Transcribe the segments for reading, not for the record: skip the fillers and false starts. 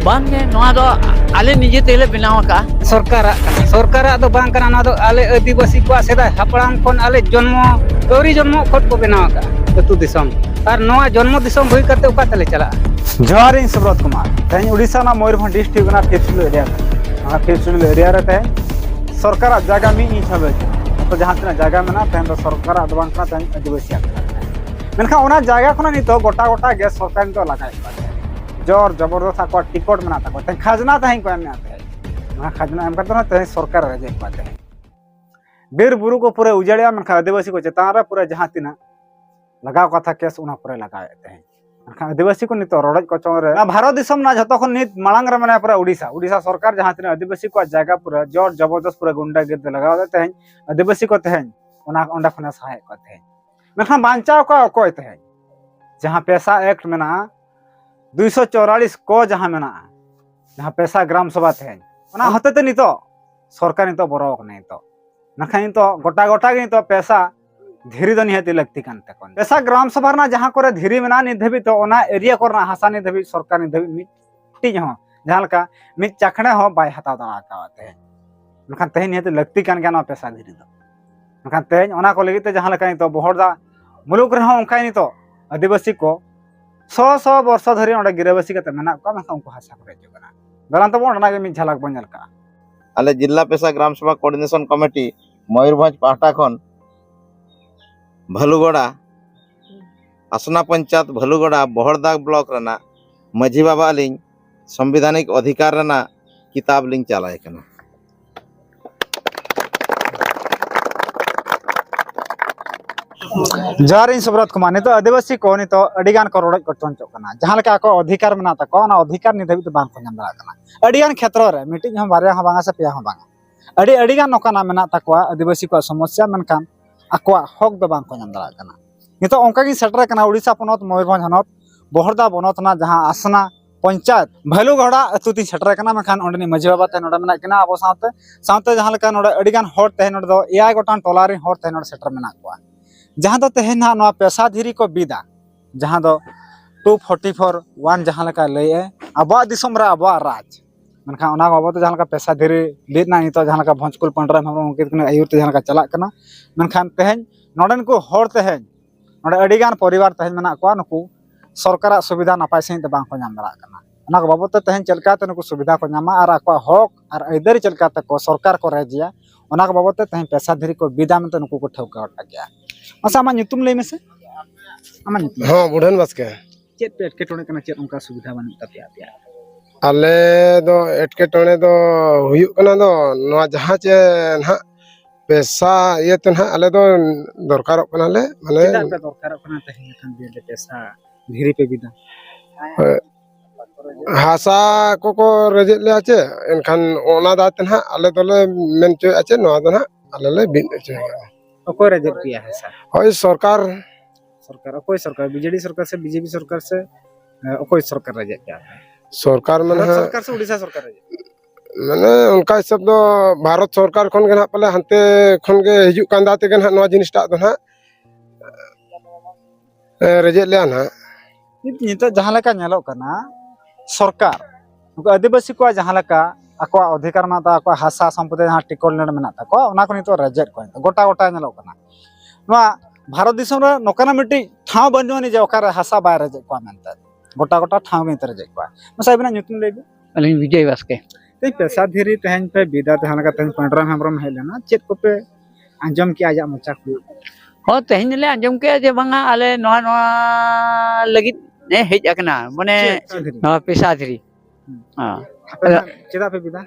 Bangnya noa do ale nije tele benaw ka सरकार दो बांग कना ना दो आले आदिवासी को सेदा हपड़ाम कोन आले जन्म गौरी जन्म खत को बनाव का अतु दिसम और नवा जन्म दिसम भई करते उका तले चला जोहार इन सुब्रत कुमार तेज उड़ीसा ना मयूरभंज डिस्ट्रिक्ट ना फिफ्थ एरिया फिफ्थ एरिया रे सरकार जगह में इन छबे तो जहां तना जगह में ना तेन तो सरकार दो बांग का तेन आदिवासी मेनखा ओना जगह खना नि तो गोटा गोटा गैस सरकार नि तो लगाय जोर जबरदस्त आको टिकट में तक खजना तहन को एम खजना एम करते तहन सरकार रेजे पाते बीर बुरु को पूरे उजाड़िया मनखा आदिवासी को चेतान रे पूरे जहां तिना लगाव कथा केस उना पूरे लगाए तहन मनखा आदिवासी को नितो रोडज को चोंग रे भारत दिसम ना जतो खन नित मांग रे माने पूरा उड़ीसा सरकार जहां तिना आदिवासी को जगह पूरा जोर जबरदस्त पूरा गुंडा गिर लगाव तहन आदिवासी को तहन उना ओंडा खना सहाय को तहन मनखा बांचाव को कोय तहन जहां पैसा एक्ट में ना 244 को जहां मेना जहां पैसा ग्राम सभा थे ओना हते ते नितो सरकार नितो बरोक नहीं तो नखाई तो गोटा गोटा गे तो पैसा धीरे दो निहती लगती कानते कोन पैसा ग्राम सभा ना जहां करे धीरे मेना नि धबी तो ओना एरिया करना हासा नि धबी सरकार नि धबी मिट्टी हो जहां लका मिट चाखणे हो बाय हता दना काते नखान तहे निहती लगती कान गाना पैसा धीरे दो नखान ते ओना को लगी ते जहां लका तो बहरदा मुलुक रे हो उनकाई नि तो आदिवासी को 100 वर्ष धरी ओंडे गिराबासी कते मेना को मा उनको हासा करे जगना गलान तो ओंडना के मी झलक बन झलका आले जिला पेशा ग्राम सभा कोऑर्डिनेशन कमिटी मयूरभंज पाहटा खन भलुगड़ा आसना पंचायत भलुगड़ा बहरदा ब्लॉक रना माझी बाबा लिंग संवैधानिक अधिकार रना किताब लिंग चलाए कना जोहार इन सुब्रत कुमार नितो आदिवासी को नितो अडिगान को रोड को टोंचो कना जहां लका को अधिकार मेना ता को ना अधिकार नि धबी तो बांग को नाम कना अडिगान क्षेत्र रे मीटिंग हम बारे हम बांगा से पिया हम बांगा अडिगान नोकाना मेना ता को आदिवासी को समस्या मनकान आको हक दो बांग को नाम कना नितो ओंका गी सेटर कना उड़ीसा पनत मयूरभंज हनत बहरदा बनत ना जहां आसना पंचायत भलुगड़ा अतु ती सेटर कना मखान ओंडनी माझी बाबा ते नोडा मेना कना अबो साथे जहां लका नोडा अडिगान होर ते नोड दो एआई गोटान टोलारी होर ते नोड सेटर मेना को जहां दो तेहन ना पैसा धीरी को बिदा जहां दो 244 जहां लका लय आबा दिसम रे आबा राज मनखा ओना बाबा तो जहां लका पैसा धीरी बिद ना नितो जहां लका भंजकुल पंडरा हम उनके कने आयुर ते जहां लका चला कना मनखान तेहन नोडन को होर तेहन नोडे अडिगान परिवार तेहन मेना को नुकु सरकार सुविधा नापाय सहित बांग को नाम दरा कना ओना बाबा तो तेहन चलका ते नुकु सुविधा को नामा और आको हक और अइदर चलका ते को सरकार को रेजिया ओना बाबा तो तेहन पैसा धीरी को बिदा में तो नुकु को ठौका हटा गया अच्छा आमा ᱧᱩᱛᱩᱢ ᱞᱟᱹᱭ ᱢᱮᱥᱮ आमा ᱧᱩᱛᱩᱢ हाँ बुढ़न बसके चेत पे एटकेटोणे कना चेत उनका सुविधा बन तपिया पिया आले दो एटकेटोणे दो हुयुक कना दो नवा जहां चे ना पैसा ये तो ना आले दो दरकार कना ले माने चेदा पे दरकार कना तहे खान दे पैसा धीरे पे बिदा हासा को रेजे ले आचे एनखान ओना दात ना आले दोले मेन चो आचे नवा दो ना आले ले बिन आचे ओको रेजे पिया है सर होय सरकार ओको सरकार बीजेडी सरकार से बीजेपी सरकार से ओको सरकार रेजे पिया सरकार में सरकार से उड़ीसा सरकार रेजे माने उनका हिसाब दो भारत सरकार खन के ना पले हंते खन के हिजु कांदा ते गन नवा जिनिसटा दो ना रेजे ले ना नितो जहां लका नेलो कना सरकार उनको आदिवासी को जहां लका आको अधिकार मा ता आको हासा संपत्ति जहां टिकल नेड मेना ता को ओना को नितो रेजेट को गोटा गोटा नेलो कना नवा भारत दिसम रे नोकाना मिट्टी ठाव बनुनी जे ओकार हासा बाय रेजेट को मेनता गोटा गोटा ठाव के रेजेट को मसा बिना ᱧᱩᱛᱩᱢ लेबे अलिन विजय वास्के ते पैसा धीरे तहन पे बिदा तहन का तहन पंडरा हमरम हेलेना चेत को पे अंजम की आजा मचा को हो तेहन ले अंजम के जे बांगा आले नोआ लगित ने हेज अकना माने नोआ पैसा धरी हां चेदा पे बिदा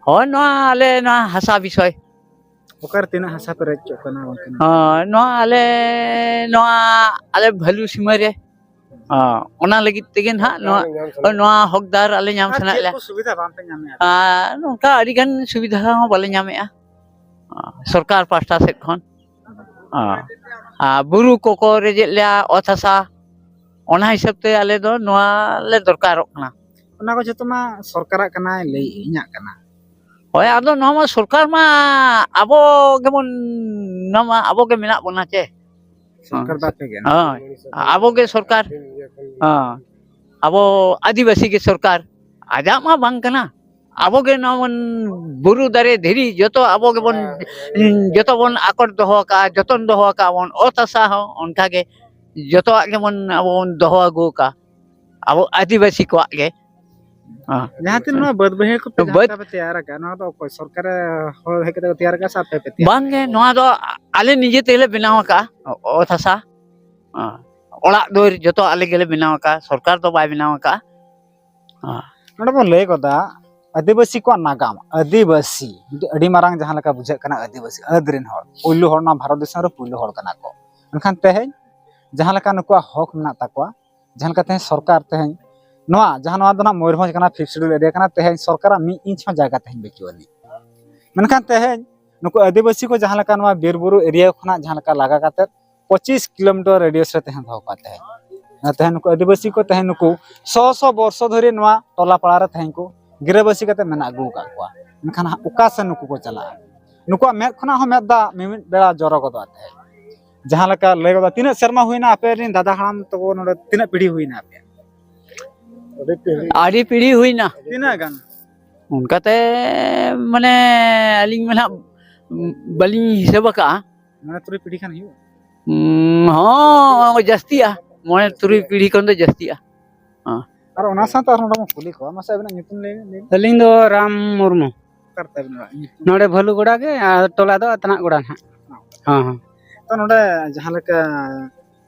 हो नोआ आले नोआ हासा विषय ओकर तिना हासा पे रेज कना वकना हां नोआ आले भलु सीमा रे ओना लगित तेगन हा नोआ हकदार आले नाम सना ले सुविधा बाम पे नामे नोका अडिगान सुविधा हो बाले नामेआ सरकार पास्टा से खन बुरु को रेजे ले अथासा ओना हिसाब ते आले दो नोआ ले दरकार कना ओना को जतो मा सरकार कना ले इnya कना होय आदो नोमा सरकार मा आबो गेमन नोमा आबो के मेना बना चे सरकार बापे गे हाँ अब के सरकार हाँ अब आदिवासी के सरकार आजा मा बांग कना अब के नवन बुरु दारे धीरी जतो अब के बन जतो बन आकर दोहो का जतन दोहो का बन ओतसा हो उनका के जतो आगे बन अब दोहो आगु का अब आदिवासी को आगे हाँ जहां तीन नवा बद बहे को पे बद- जहां पे तैयार का ना तो कोई सरकार हो है के तैयार का साथ पे तैयार बांग के नवा दो आले निजे तेले बनाव का ओतसा हाँ ओड़ा दो जतो आले गेले बनाव का सरकार तो बाय बनाव का हाँ नोडे बो लय कोदा आदिवासी को नागाम आदिवासी अडी मारांग जहां लका बुझे कना आदिवासी अदरिन हर पुल्लु हर ना भारत देश रे पुल्लु हर कना को एनखान तेहेन जहां लका नुको हक मना ताकवा जहां लका तेहेन सरकार तेहेन नवा जहां नवा दना मयूरभंज कना फिफ्थ शेड्यूल एरिया कना तेहेन सरकार मी इंच हो जायगा तेहेन बेकिवनी मेनखान तेहेन नुको आदिवासी को जहां लका नवा बीरबुरु एरिया खना जहां लका लागा काते 25 किलोमीटर रेडियस रे तेहेन दहो पाते हैं तेहेन नुको आदिवासी को तेहेन नुको 100 वर्ष धरि नवा टोला पड़ा रे तेहेन को गिराबासी कते मेना अगु का को मेनखान उका से नुको को चला नुको मेद खना हो मेदा मिमिट बेड़ा जरो को दाते जहां लका लय को तीना शर्मा हुइना आपे रिन दादा हराम तो नोडे तीना पीढ़ी हुइना आपे आधी पीढ़ी हुई ना तीना गान उनका ते माने अलिंग में बलिंग हिसाब का माने तुरी पीढ़ी खान हियो हाँ जस्तिया मोने तुरी पीढ़ी कौन तो जस्तिया और ओना साथ और नोडे कुली को मासे अबना नितुन ले अलिंग दो राम मुर्मू करते बना नोडे भलु गोड़ा के टोला दो अतना गोड़ा ना हाँ हाँ तो नोडे जहां लका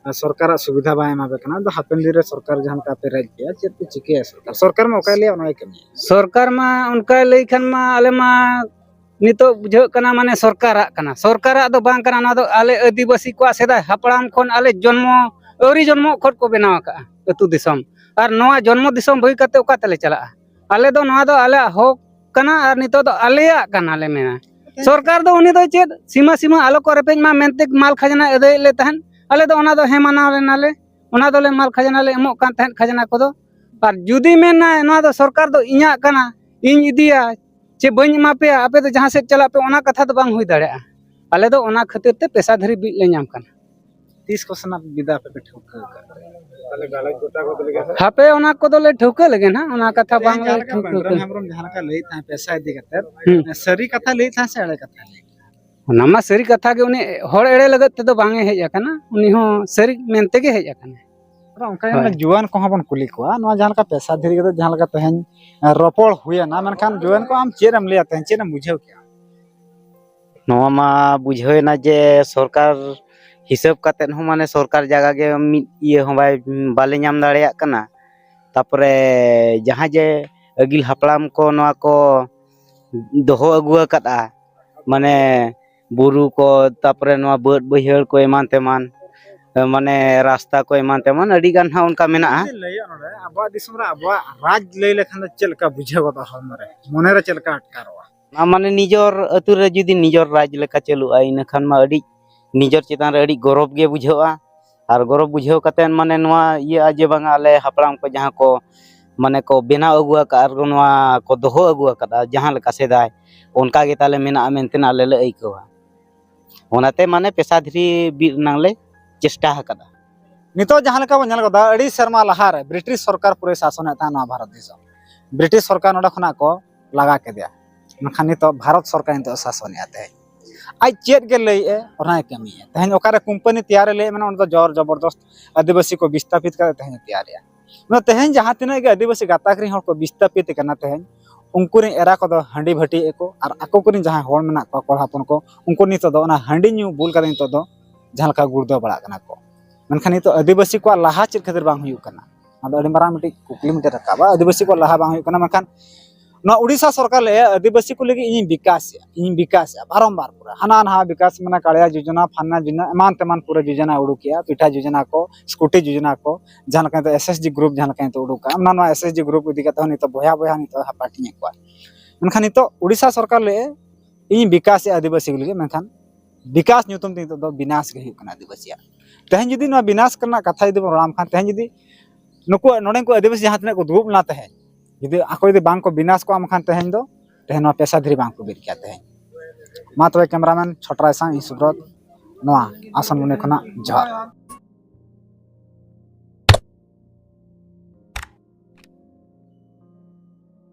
सरकार सुविधा बाय एमा बेकना दो हापेन दिरे सरकार जहां का पे राज पे चेत पे चिके सरकार में ओका लिया ओना कमी सरकार मा उनका लई खान मा आले मा नितो बुझो कना माने सरकारा दो बांग कना ना दो आले आदिवासी को सेदा हपड़ाम खन आले जन्म औरी जन्म खट को बनाव का अतु दिसम और नवा जन्म दिसम भई कते ओका तले चला आले दो नवा दो आले हो कना और नितो दो आलेया कना ले मेना सरकार दो उनी दो चेद सीमा आलो को रेपेज मा मेनते माल खजाना एदे ले तहन आले दो ओना दो हेमाना ले नाले ओना दो ले माल खजाना ले एमो कान तहन खजाना को दो और जुदी मेना नवा दो सरकार दो इया कना इन इदिया चे बन मा पे आपे तो जहां से चला पे ओना कथा तो बांग हुई दाड़े आले दो ओना खातिर ते पैसा धरी बि ले नाम कना 30 को सना विदा पे ठोक ताले गाले गोटा को लगे हापे ओना को दो ले ठोके लगे ना ओना कथा बांग ले बंगरम हमरम जहां का लई ता पैसा इदी कते सरी कथा लई था से अड़े कथा लई ओना मा सरी कथा के उनी होड़ एड़े लगत ते दो बांगे हेज आकना उनी हो सरी मेनते के हेज आकना उनका जुआन को बन कुली को नवा जहां का पैसा धरी के जहां का तहन रोपड़ हुए ना मनखान जुआन को हम चेरम लिया तहन चेरम बुझेव क्या नवा मा बुझे ना जे सरकार हिसाब कते हो माने सरकार जगह के ये हो बाले नाम दाड़िया कना तापरे जहां जे अगिल हपड़ाम को नवा को दोहो अगुआ कदा माने बुरु को तापरे नवा बड बहिहर को एमान तेमान माने रास्ता को एमान तेमान अडी गान हा उनका मेना लई ओनरे अबा दिसम रे अबा राज लई लेखान चलका बुझे गदा हमरे मने रे चलका अटकारवा ना माने निजर अतु रे जुदी निजर राज लेका चलुआ इन खान मा अडी निजर चितान रे अडी गौरव गे बुझावा और गौरव बुझाव कतेन माने नवा ये आजे बांगा ले हपराम को जहां को माने को बेना अगुआ का और नवा को दोहो अगुआ का जहां लेका सेदाय उनका गे ताले मेना मेनतेना ले अइकवा ओनाते माने पेशा धरी बीर नांगले चेष्टा हकदा नितो जहां लका बन गदा अड़ी शर्मा लहार ब्रिटिश सरकार पूरे शासन था ना भारत देश ब्रिटिश सरकार नोडा खना को लगा के दिया नखान नितो भारत सरकार नितो शासन आते आज चेत के लई ए ओना कमी है तहन ओकारे कंपनी तैयार ले माने उनको जोर जबरदस्त आदिवासी को विस्थापित कर तहन तैयार है न तहन जहां तिने के आदिवासी गाताकरी हर को विस्थापित करना तहन उनको एरा को हांडी भटी एको और आको को जहां हर मना को कोड़ापन को उनको नितो दो ना हांडी न्यू बुल कर नितो दो जहां का गुर्दो बड़ा कना को मनखान नितो आदिवासी को लाहा चेत खातिर बांग हुयु कना आदो अडी मारा मिटी कुकली मिटे रकाबा आदिवासी को लाहा बांग हुयु कना मनखान ना उड़ीसा सरकार ले आदिवासी को लगे इन विकास बारंबार पूरा हाना नहा विकास मना कालिया योजना फाना योजना एमान तेमान पूरा योजना उड़ुकिया पिठा योजना को स्कूटी योजना को जहां का तो एसएसजी ग्रुप जहां का तो उड़ुका ना ना एसएसजी ग्रुप इदी कते तो बया नि तो हापाटी को मनखान तो उड़ीसा सरकार ले इन विकास आदिवासी को लगे मनखान विकास न्यूतम दिन तो विनाश के हुकना आदिवासी तहन जदी ना विनाश करना कथा जदी राम खान तहन जदी नुको नोडे को आदिवासी जहां तने को दुब ना तहन जदी आको जदी बांग को विनाश को आम खान तहन दो तहन पेशा धरी बांग को बिर क्या तहन मा तो कैमरामैन छोटरा संग सुब्रत नोआ आसन मने खना जहार।